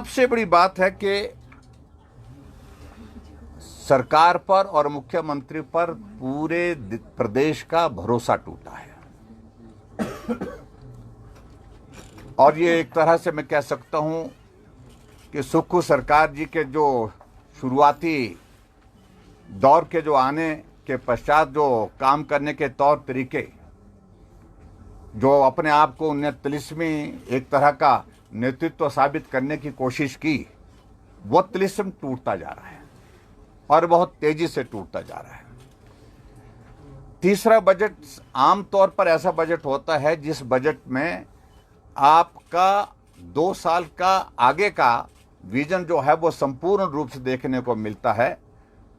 सबसे बड़ी बात है कि सरकार पर और मुख्यमंत्री पर पूरे प्रदेश का भरोसा टूटा है। और ये एक तरह से मैं कह सकता हूं कि सुक्खू सरकार जी के जो शुरुआती दौर के जो आने के पश्चात जो काम करने के तौर तरीके, जो अपने आप को उन्हें तिलिस्मी एक तरह का नेतृत्व साबित करने की कोशिश की, वो तिलिस्म टूटता जा रहा है और बहुत तेजी से टूटता जा रहा है। तीसरा बजट आमतौर पर ऐसा बजट होता है जिस बजट में आपका 2 साल का आगे का विजन जो है वो संपूर्ण रूप से देखने को मिलता है,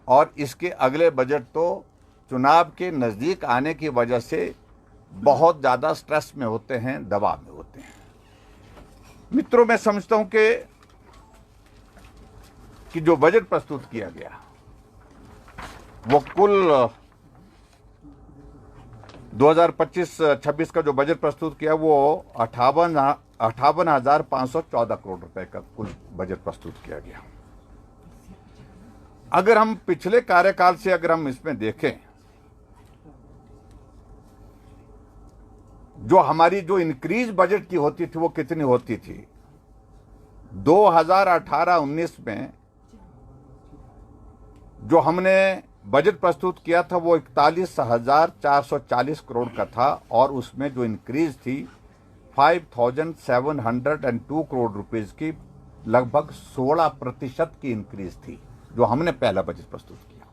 और इसके अगले बजट तो चुनाव के नज़दीक आने की वजह से बहुत ज़्यादा स्ट्रेस में होते हैं, दबाव में होते हैं। मित्रों, मैं समझता हूं कि जो बजट प्रस्तुत किया गया वो कुल 2025-26 का जो बजट प्रस्तुत किया वो 58,514 करोड़ रुपए का कुल बजट प्रस्तुत किया गया। अगर हम पिछले कार्यकाल से अगर हम इसमें देखें, जो हमारी जो इंक्रीज बजट की होती थी वो कितनी होती थी? 2018-19 में जो हमने बजट प्रस्तुत किया था वो 41,440 करोड़ का था, और उसमें जो इंक्रीज थी 5,702 करोड़ रुपीस की, लगभग 16% की इंक्रीज थी जो हमने पहला बजट प्रस्तुत किया।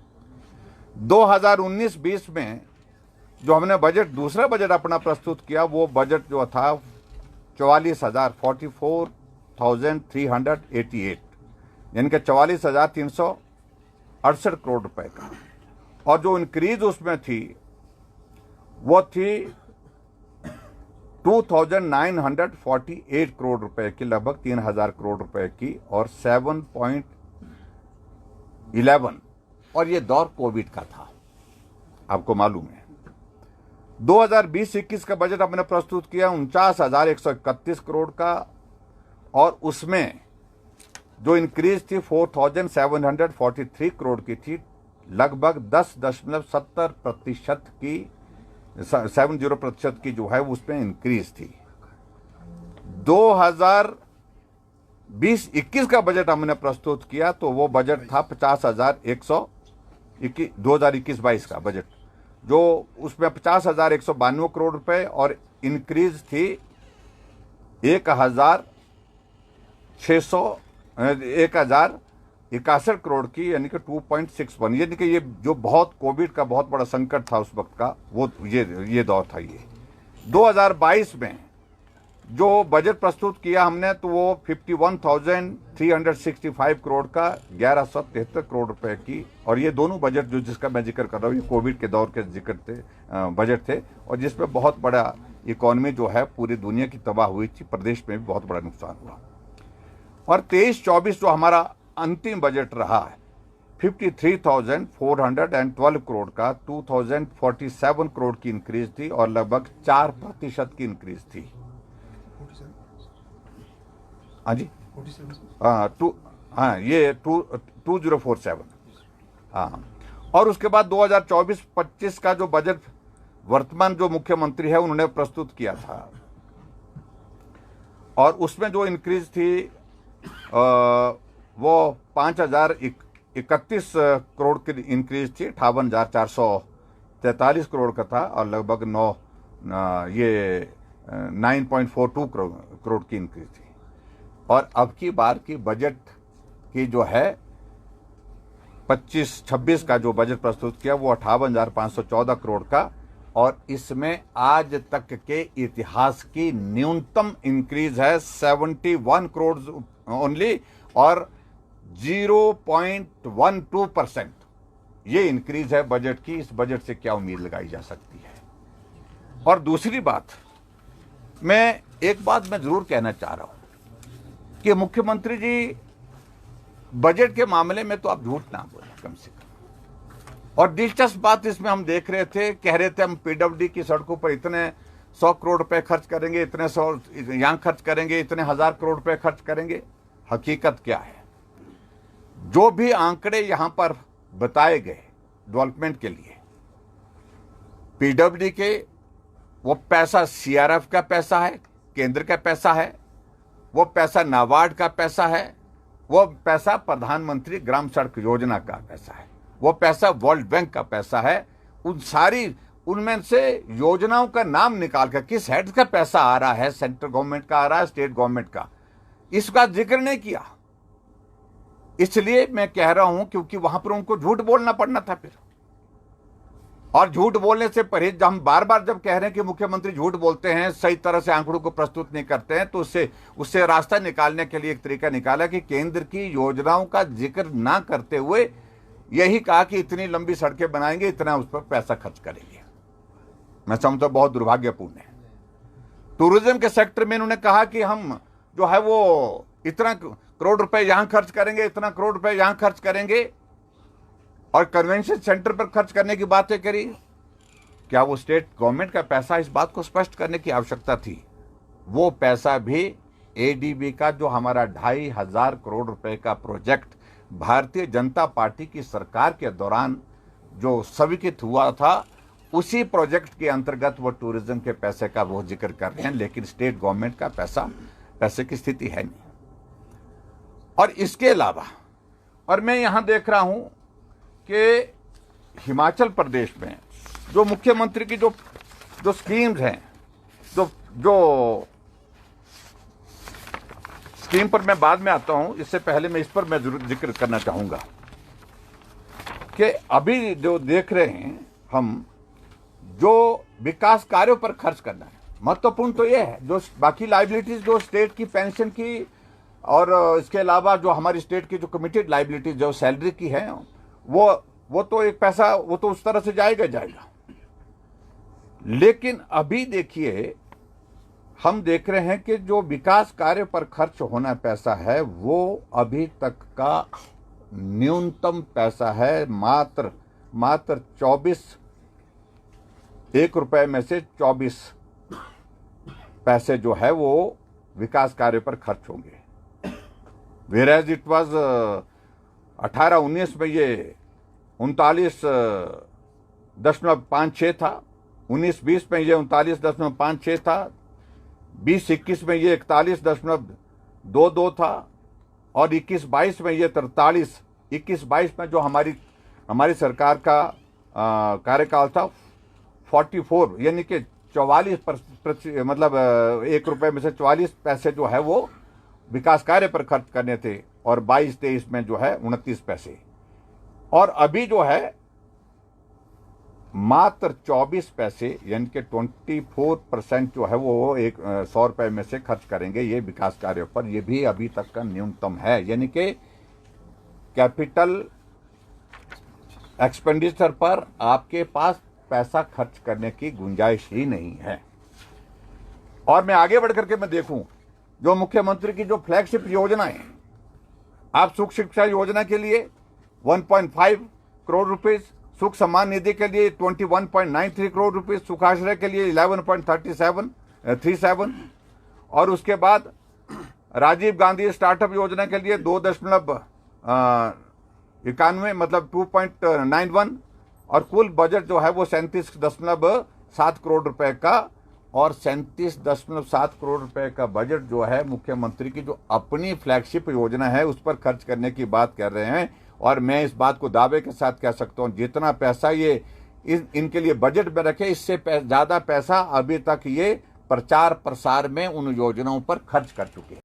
2019-20 में जो हमने बजट दूसरा बजट अपना प्रस्तुत किया वो बजट जो था 44,388, यानी कि 44,368 करोड़ रुपए का, और जो इंक्रीज उसमें थी वो थी 2,948 करोड़ रुपए की, लगभग 3,000 करोड़ रुपए की, और 7.11, और ये दौर कोविड का था, आपको मालूम है। 2020-21 का बजट हमने प्रस्तुत किया 49,131 करोड़ का, और उसमें जो इंक्रीज थी 4,743 करोड़ की थी, लगभग 10.70% की 70% की जो है उसमें इंक्रीज थी। 2020-21 का बजट हमने प्रस्तुत किया तो वो बजट था 2021-22 का बजट, जो उसमें 50,192 करोड़ रुपए, और इंक्रीज थी 1,061 करोड़ की, यानी कि 2.61, यानी कि ये जो बहुत कोविड का बहुत बड़ा संकट था उस वक्त का, वो ये दौर था। ये 2022 में जो बजट प्रस्तुत किया हमने तो वो 51,365 करोड़ का, 1,173 करोड़ रुपए की, और ये दोनों बजट जो जिसका मैं जिक्र कर रहा हूँ ये कोविड के दौर के जिक्र थे, बजट थे, और जिसमें बहुत बड़ा इकोनॉमी जो है पूरी दुनिया की तबाह हुई थी, प्रदेश में भी बहुत बड़ा नुकसान हुआ। और 23-24 जो हमारा अंतिम बजट रहा है 53,412 करोड़ का, 2,047 करोड़ की इंक्रीज थी, और लगभग 4% की इंक्रीज थी। हाँ जी, ये 2047, हाँ। और उसके बाद 2024-25 का जो बजट वर्तमान जो मुख्यमंत्री है उन्होंने प्रस्तुत किया था, और उसमें जो इंक्रीज थी वो 5,031 करोड़ की इंक्रीज थी, 58,443 करोड़ का था, और लगभग 9.42 करोड़ की इंक्रीज थी। और अब की बार की बजट की जो है 25-26 का जो बजट प्रस्तुत किया वो 58,514 करोड़ का, और इसमें आज तक के इतिहास की न्यूनतम इंक्रीज है 71 करोड़ ओनली, और 0.12% ये इंक्रीज है बजट की। इस बजट से क्या उम्मीद लगाई जा सकती है? और दूसरी बात, मैं एक बात मैं जरूर कहना चाह रहा हूं कि मुख्यमंत्री जी बजट के मामले में तो आप झूठ ना बोले कम से कम। और दिलचस्प बात इसमें हम देख रहे थे, कह रहे थे हम पीडब्ल्यूडी की सड़कों पर इतने 100 करोड़ रुपए खर्च करेंगे, इतने 100 यहां खर्च करेंगे, इतने 1,000 करोड़ रुपए खर्च करेंगे। हकीकत क्या है। जो भी आंकड़े यहां पर बताए गए डेवलपमेंट के लिए, पीडब्ल्यूडी के, वो पैसा सीआरएफ का पैसा है, केंद्र का पैसा है, वो पैसा नाबार्ड का पैसा है, वो पैसा प्रधानमंत्री ग्राम सड़क योजना का पैसा है, वो पैसा वर्ल्ड बैंक का पैसा है। उनमें से योजनाओं का नाम निकाल कर किस हेड का पैसा आ रहा है, सेंट्रल गवर्नमेंट का आ रहा है, स्टेट गवर्नमेंट का, इसका जिक्र नहीं किया। इसलिए मैं कह रहा हूं क्योंकि वहां पर उनको झूठ बोलना पड़ना था फिर, और झूठ बोलने से परहेज, हम बार बार जब कह रहे हैं कि मुख्यमंत्री झूठ बोलते हैं, सही तरह से आंकड़ों को प्रस्तुत नहीं करते हैं, तो उससे रास्ता निकालने के लिए एक तरीका निकाला कि केंद्र की योजनाओं का जिक्र ना करते हुए यही कहा कि इतनी लंबी सड़कें बनाएंगे, इतना उस पर पैसा खर्च करेंगे। मैं समझता हूं बहुत दुर्भाग्यपूर्ण है। टूरिज्म के सेक्टर में उन्होंने कहा कि हम जो है वो इतना करोड़ रुपए यहां खर्च करेंगे, इतना करोड़ रुपए यहां खर्च करेंगे, और कन्वेंशन सेंटर पर खर्च करने की बातें करी। क्या वो स्टेट गवर्नमेंट का पैसा, इस बात को स्पष्ट करने की आवश्यकता थी। वो पैसा भी एडीबी का जो हमारा 2,500 करोड़ रुपए का प्रोजेक्ट भारतीय जनता पार्टी की सरकार के दौरान जो स्वीकृत हुआ था, उसी प्रोजेक्ट के अंतर्गत वो टूरिज्म के पैसे का वो जिक्र कर रहे हैं, लेकिन स्टेट गवर्नमेंट का पैसे की स्थिति है नहीं। और इसके अलावा, और मैं यहां देख रहा हूं कि हिमाचल प्रदेश में जो मुख्यमंत्री की जो स्कीम्स हैं, जो स्कीम पर मैं बाद में आता हूं, इससे पहले मैं इस पर मैं जरूर जिक्र करना चाहूंगा कि अभी जो देख रहे हैं हम, जो विकास कार्यों पर खर्च करना है, महत्वपूर्ण तो यह है, जो बाकी लाइबिलिटीज जो स्टेट की पेंशन की और इसके अलावा जो हमारी स्टेट की जो कमिटेड लाइबिलिटीज जो सैलरी की है, वो तो एक पैसा वो तो उस तरह से जाएगा। लेकिन अभी देखिए, हम देख रहे हैं कि जो विकास कार्य पर खर्च होना पैसा है, वो अभी तक का न्यूनतम पैसा है, मात्र 1 रुपए में से 24 पैसे जो है वो विकास कार्य पर खर्च होंगे। वेराज इट वाज 18-19 में ये 39.56 था, 19-20 में ये 39.56 था, 20-21 में ये 41.22 था, और 21-22 में ये 43, 21-22 में जो हमारी सरकार का कार्यकाल था 44, यानी कि 44 मतलब 1 रुपए में से 44 पैसे जो है वो विकास कार्य पर खर्च करने थे, और 22-23 में जो है 29 पैसे, और अभी जो है मात्र 24 पैसे, यानी कि 24% जो है वो 100 रुपए में से खर्च करेंगे ये विकास कार्यों पर। ये भी अभी तक का न्यूनतम है, यानी कि कैपिटल एक्सपेंडिचर पर आपके पास पैसा खर्च करने की गुंजाइश ही नहीं है। और मैं आगे बढ़ करके मैं देखूं, जो मुख्यमंत्री की जो फ्लैगशिप योजना है, आप सुख शिक्षा योजना के लिए 1.5 करोड़ रुपए, सुख सम्मान निधि के लिए 21.93 करोड़ रुपए, सुखाश्रय के लिए 11.37, और उसके बाद राजीव गांधी स्टार्टअप योजना के लिए 2.91 मतलब 2.91, और कुल बजट जो है वो 37.7 करोड़ रुपए का, और 37.7 करोड़ रुपए का बजट जो है मुख्यमंत्री की जो अपनी फ्लैगशिप योजना है उस पर खर्च करने की बात कर रहे हैं। और मैं इस बात को दावे के साथ कह सकता हूं, जितना पैसा ये इनके लिए बजट में रखे, इससे ज्यादा पैसा अभी तक ये प्रचार प्रसार में उन योजनाओं पर खर्च कर चुके हैं।